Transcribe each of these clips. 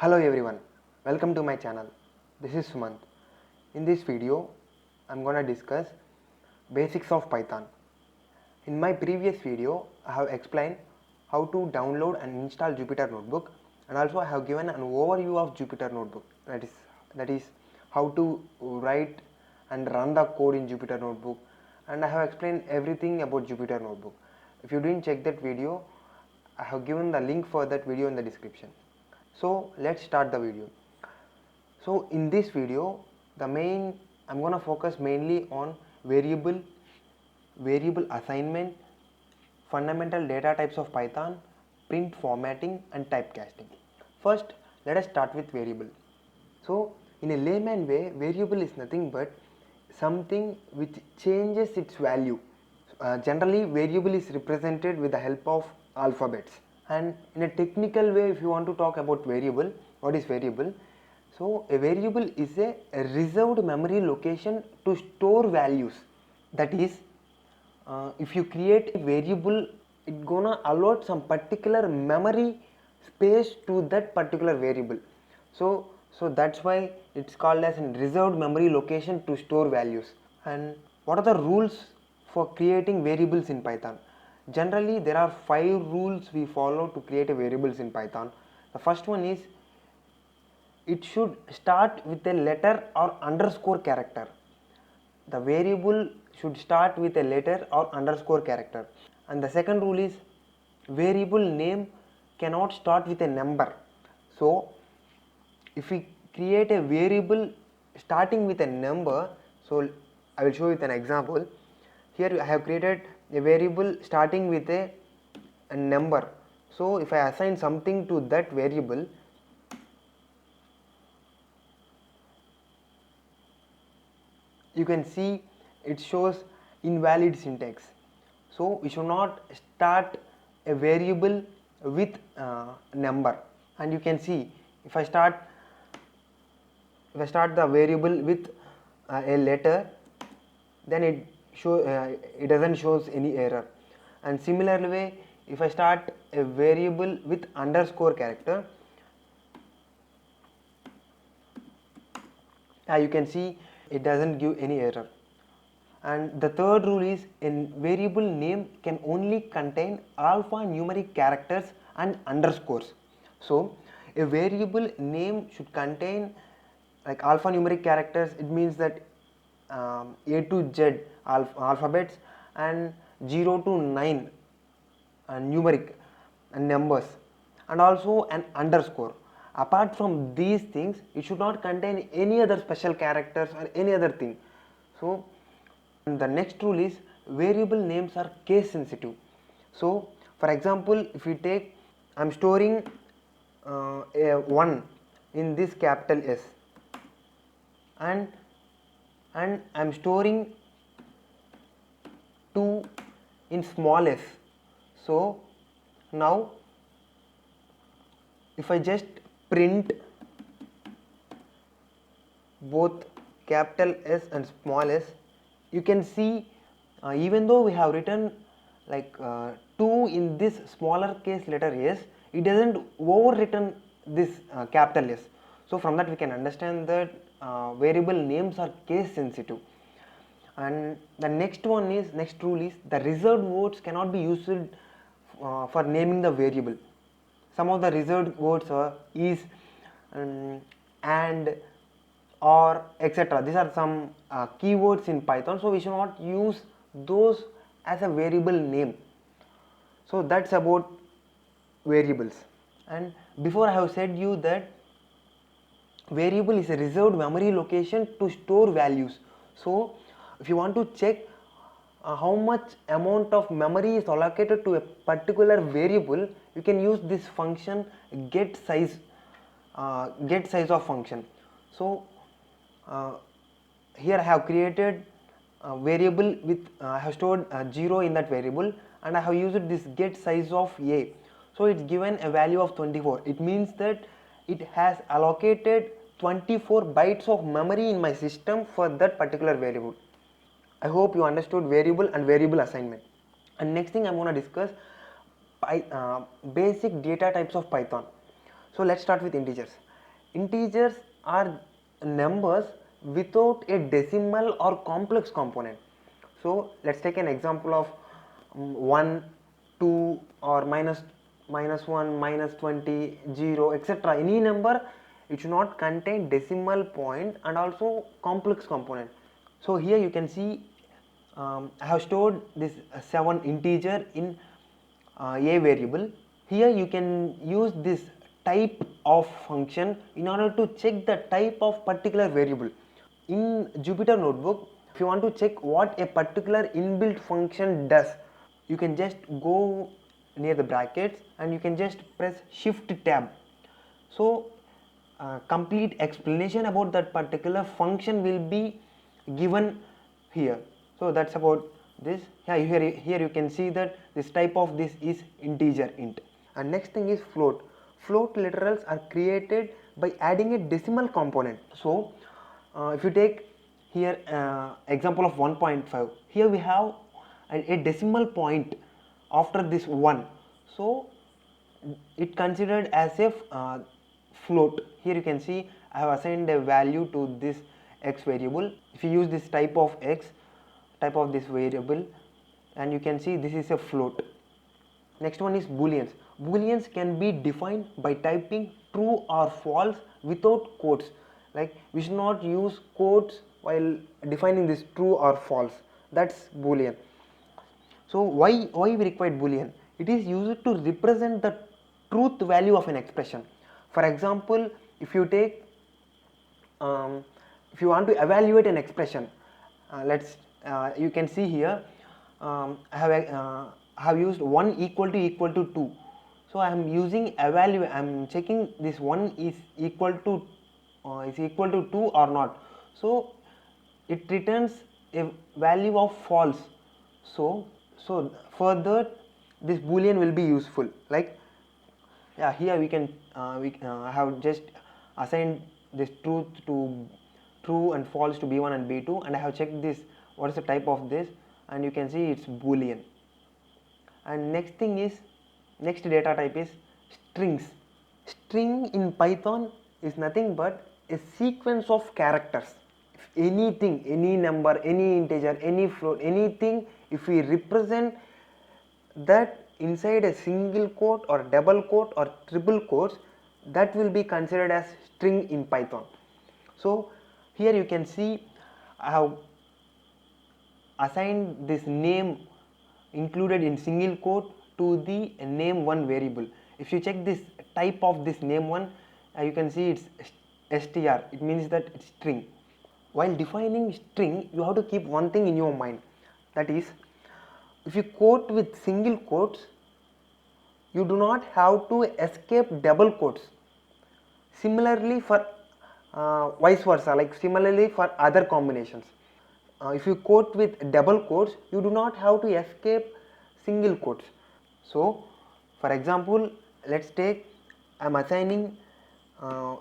Hello everyone, welcome to my channel. This is Sumant. In this video, I'm gonna discuss basics of Python. In my previous video, I have explained how to download and install Jupyter Notebook, and also I have given an overview of Jupyter Notebook. That is how to write and run the code in Jupyter Notebook, and I have explained everything about Jupyter Notebook. If you didn't check that video, I have given the link for that video in the description. So let's start the video. So in this video, I'm gonna focus mainly on variable assignment, fundamental data types of Python, print formatting and typecasting. First, let us start with variable. So in a layman way, variable is nothing but something which changes its value. Generally, variable is represented with the help of alphabets. And in a technical way, if you want to talk about variable, what is variable? So a variable is a reserved memory location to store values. That is, if you create a variable, it gonna allot some particular memory space to that particular variable. So that's why it's called as a reserved memory location to store values. And what are the rules for creating variables in Python? Generally, there are 5 rules we follow to create a variables in Python. The first one is it should start with a letter or underscore character. The variable should start with a letter or underscore character. And the second rule is variable name cannot start with a number. So if we create a variable starting with a number, so I will show you with an example. Here I have created a variable starting with a number. So if I assign something to that variable, you can see it shows invalid syntax. So we should not start a variable with number. And you can see if I start the variable with a letter, then it doesn't shows any error. And similarly way, if I start a variable with underscore character, you can see it doesn't give any error. And the third rule is a variable name can only contain alphanumeric characters and underscores. So a variable name should contain like alphanumeric characters. It means that A to Z alphabets and 0 to 9 numeric numbers, and also an underscore. Apart from these things, it should not contain any other special characters or any other thing. So the next rule is variable names are case sensitive. So for example, if we take, I'm storing a 1 in this capital S, and I'm storing 2 in small s. So now if I just print both capital S and small s, you can see even though we have written like 2 in this smaller case letter s, it doesn't overwritten this capital S. So from that we can understand that variable names are case sensitive. And the next rule is the reserved words cannot be used for naming the variable. Some of the reserved words are is, and, or, etc. These are some keywords in Python, so we should not use those as a variable name. So that's about variables. And before I have said you that variable is a reserved memory location to store values. So if you want to check how much amount of memory is allocated to a particular variable, you can use this function get size of function. So here I have created a variable with I have stored 0 in that variable, and I have used this get size of a. So it's given a value of 24. It means that it has allocated 24 bytes of memory in my system for that particular variable. I hope you understood variable and variable assignment. And next thing I'm going to discuss basic data types of Python. So let's start with integers. Integers are numbers without a decimal or complex component. So let's take an example of 1, 2 or minus 1, minus 20, 0, etc. Any number, it should not contain decimal point and also complex component. So here you can see I have stored this 7 integer in a variable. Here you can use this type of function in order to check the type of particular variable. In Jupyter Notebook, if you want to check what a particular inbuilt function does, you can just go near the brackets and you can just press shift tab. So complete explanation about that particular function will be given here. So that's about this. Here you can see that this type of this is integer int. And next thing is float. Float literals are created by adding a decimal component. So if you take here example of 1.5, here we have a decimal point after this 1. So it considered as a float. Here you can see I have assigned a value to this x variable. If you use this type of x, type of this variable, and you can see this is a float. Next one is booleans. Booleans can be defined by typing true or false without quotes. Like we should not use quotes while defining this true or false. That's boolean. So why we require boolean? It is used to represent the truth value of an expression. For example, if you take if you want to evaluate an expression, you can see here I have used 1 equal to 2. So I am using evaluate. I am checking this 1 is equal to 2 or not. So it returns a value of false. So further this boolean will be useful. Like here we can have just assigned this truth to true and false to b1 and b2, and I have checked this what is the type of this, and you can see it's boolean. And next data type is strings. String in Python is nothing but a sequence of characters. If anything, any number, any integer, any float, anything, if we represent that inside a single quote or double quote or triple quotes, that will be considered as string in Python. So here you can see I have assigned this name included in single quote to the name1 variable. If you check this type of this name1, you can see it's str. It means that it's string. While defining string, you have to keep one thing in your mind, that is, if you quote with single quotes, you do not have to escape double quotes. Similarly for vice versa, like similarly for other combinations. If you quote with double quotes, you do not have to escape single quotes. So for example, let's take I am assigning a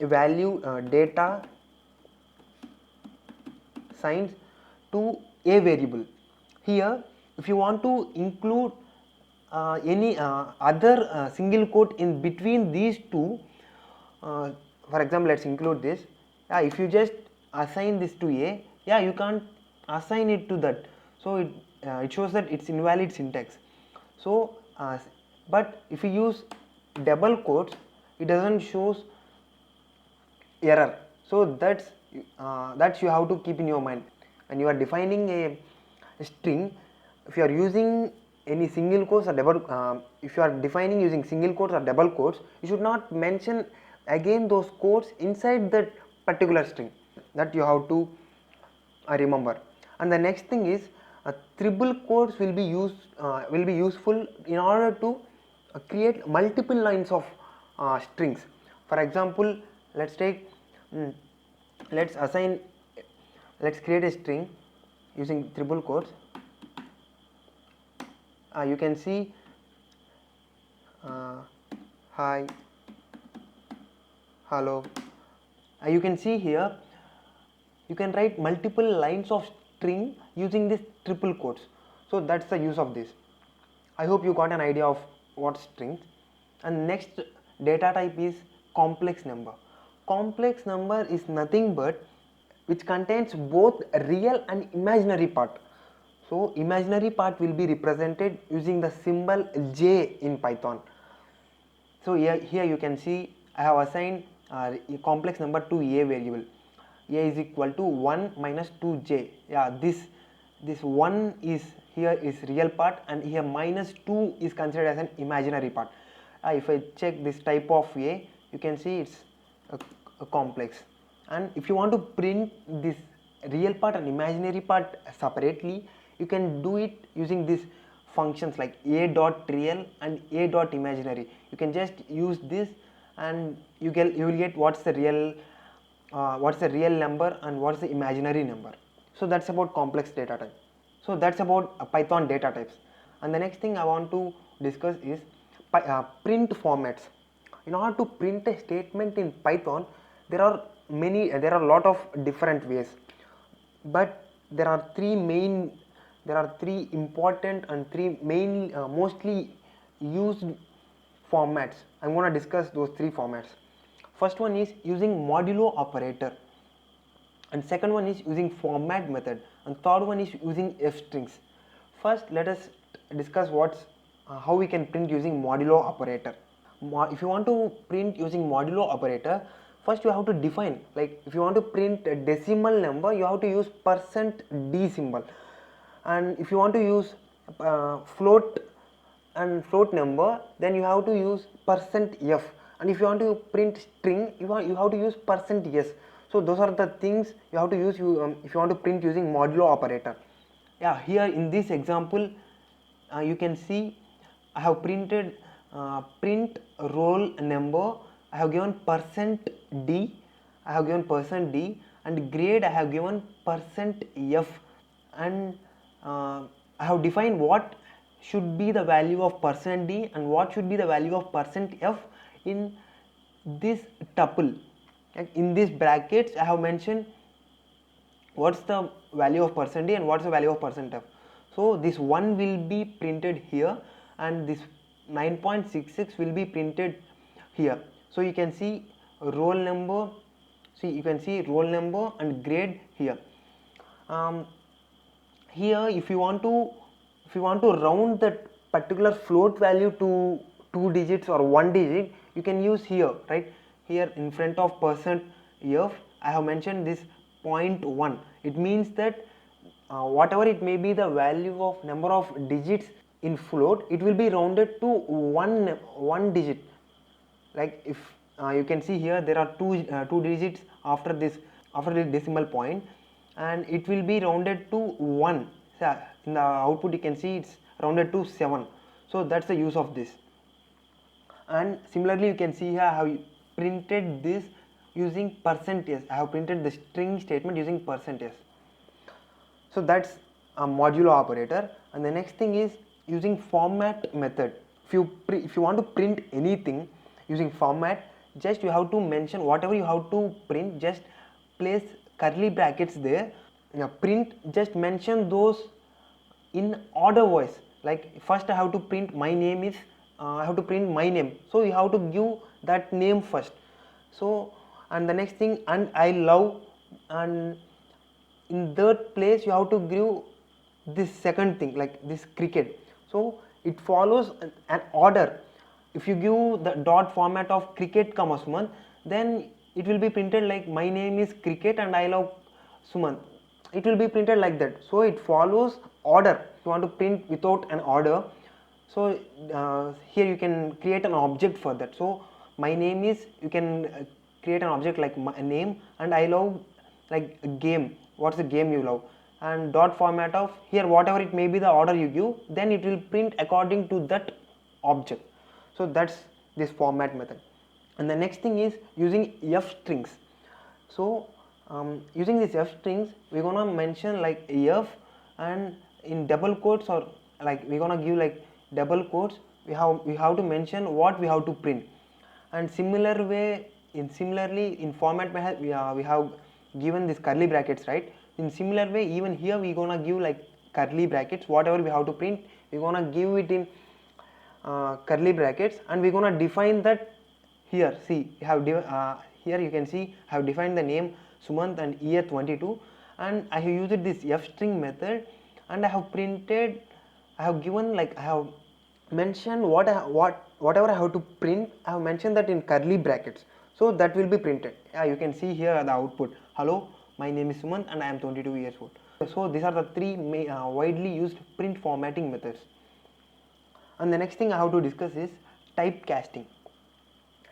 value data signs to a variable. Here if you want to include any other single quote in between these two, for example let's include this. If you just assign this to a, you can't assign it to that, so it shows that it's invalid syntax. So but if you use double quotes, it doesn't shows error. So that's you have to keep in your mind when you are defining a string. If you are using any single quotes or double, if you are defining using single quotes or double quotes, you should not mention again those quotes inside that particular string. That you have to remember. And the next thing is triple quotes will be useful in order to create multiple lines of strings. For example, let's take let's create a string using triple quotes. You can see hi, hello. You can see here you can write multiple lines of string using this triple quotes. So that's the use of this. I hope you got an idea of what strings. And next data type is complex number. Complex number is nothing but which contains both real and imaginary part. So imaginary part will be represented using the symbol j in Python. So here you can see I have assigned a complex number to a variable. A is equal to 1 minus 2j. Yeah, this 1 is here is real part, and here minus 2 is considered as an imaginary part. If I check this type of a, you can see it's a complex. And if you want to print this real part and imaginary part separately, you can do it using these functions like a dot real and a dot imaginary. You can just use this and you will get what's the real number and what's the imaginary number. So that's about complex data type. So that's about Python data types. And the next thing I want to discuss is print formats. In order to print a statement in Python, there are a lot of different ways, but there are three important and three main mostly used formats. I'm going to discuss those three formats. First one is using modulo operator, and second one is using format method, and third one is using f strings. First, let us discuss how we can print using modulo operator. If you want to print using modulo operator, first you have to define, like if you want to print a decimal number, you have to use %d symbol, and if you want to use float number, then you have to use %f, and if you want to print string, you have to use %s. So those are the things you have to use if you want to print using modulo operator. Yeah, here in this example you can see I have printed print roll number. I have given %d, and grade I have given %f, and I have defined what should be the value of %d and what should be the value of %f in this tuple. In these brackets I have mentioned what's the value of %d and what's the value of %f. So this 1 will be printed here, and this 9.66 will be printed here. So you can see roll number, and grade here. Here if you want to round that particular float value to 2 digits or 1 digit, you can use here, right? Here in front of %f I have mentioned this 0.1. It means that whatever it may be the value of number of digits in float, it will be rounded to one digit. Like if you can see here there are two digits after this decimal point, and it will be rounded to 1. So in the output you can see it's rounded to 7. So that's the use of this. And similarly you can see here I have printed this using %s. I have printed the string statement using %s. So that's a modulo operator. And the next thing is using format method. If you want to print anything using format, just you have to mention whatever you have to print, just place curly brackets there. Print, just mention those in order wise. Like first I have to print my name, so you have to give that name first. So, and the next thing, and I love, and in that place you have to give this second thing, like this cricket. So it follows an order. If you give the dot format of cricket, Suman, then it will be printed like my name is cricket and I love Suman. It will be printed like that. So it follows order. If you want to print without an order, so here you can create an object for that. So my name is, you can create an object like my name, and I love like a game. What's the game you love? And dot format of here, whatever it may be the order you give, then it will print according to that object. So that's this format method. And the next thing is using f strings. So using these f strings, we're gonna mention like f, and in double quotes, or like we're gonna give like double quotes, we have to mention what we have to print. And similarly in format method we have given this curly brackets, right? In similar way, even here we gonna give like curly brackets. Whatever we have to print, we're gonna give it in curly brackets, and we're gonna define that here see here you can see I have defined the name Sumant and year 22, and I have used this f string method, and I have printed, I have given, like I have mentioned whatever I have to print, I have mentioned that in curly brackets, so that will be printed. You can see here the output, hello, my name is Sumant and I am 22 years old. So these are the three widely used print formatting methods. And the next thing I have to discuss is typecasting.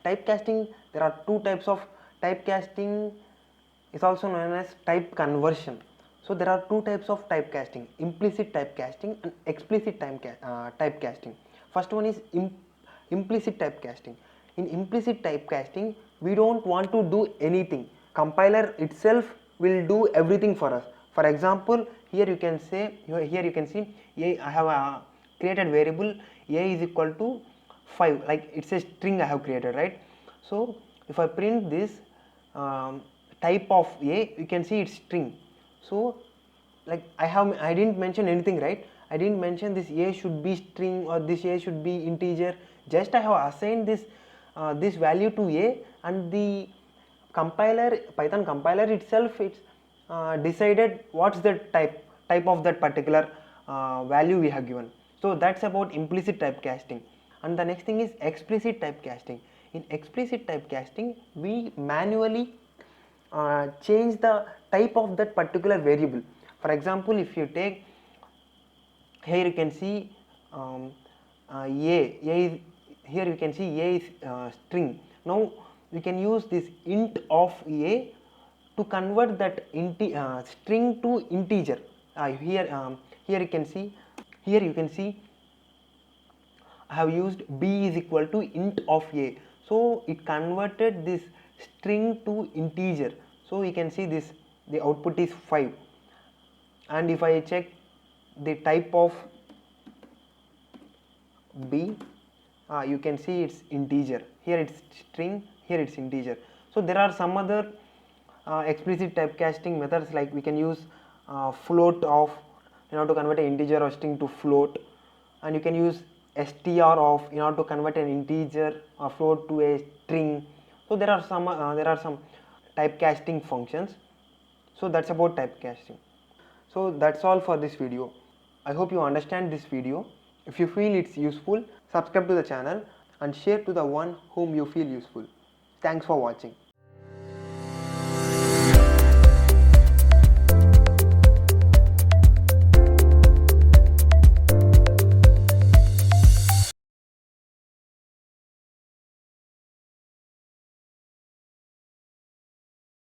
Typecasting, there are two types of typecasting, is also known as type conversion. So there are two types of typecasting, implicit typecasting and explicit typecasting. First one is implicit typecasting. In implicit typecasting, we don't want to do anything. Compiler itself will do everything for us. For example, here you can say, here you can see, I have created variable a is equal to 5, like it's a string I have created, right? So if I print this type of a, you can see it's string. So like I didn't mention anything, right? I didn't mention this a should be string or this a should be integer. Just I have assigned this this value to a, and the compiler, Python compiler itself, it's decided what's the type of that particular value we have given. So that's about implicit typecasting. And the next thing is explicit typecasting. In explicit typecasting, we manually change the type of that particular variable. For example, if you take, here you can see a is, here you can see a is string. Now we can use this int of a to convert that string to integer. Here you can see, here you can see I have used b is equal to int of a, so it converted this string to integer. So we can see this, the output is 5, and if I check the type of b, you can see it's integer. Here it's string, here it's integer. So there are some other explicit typecasting methods, like we can use float of, in order to convert an integer or string to float, and you can use str of, in order to convert an integer or float to a string. So there are some typecasting functions. So that's about typecasting. So that's all for this video. I hope you understand this video. If you feel it's useful, subscribe to the channel and share to the one whom you feel useful. Thanks for watching.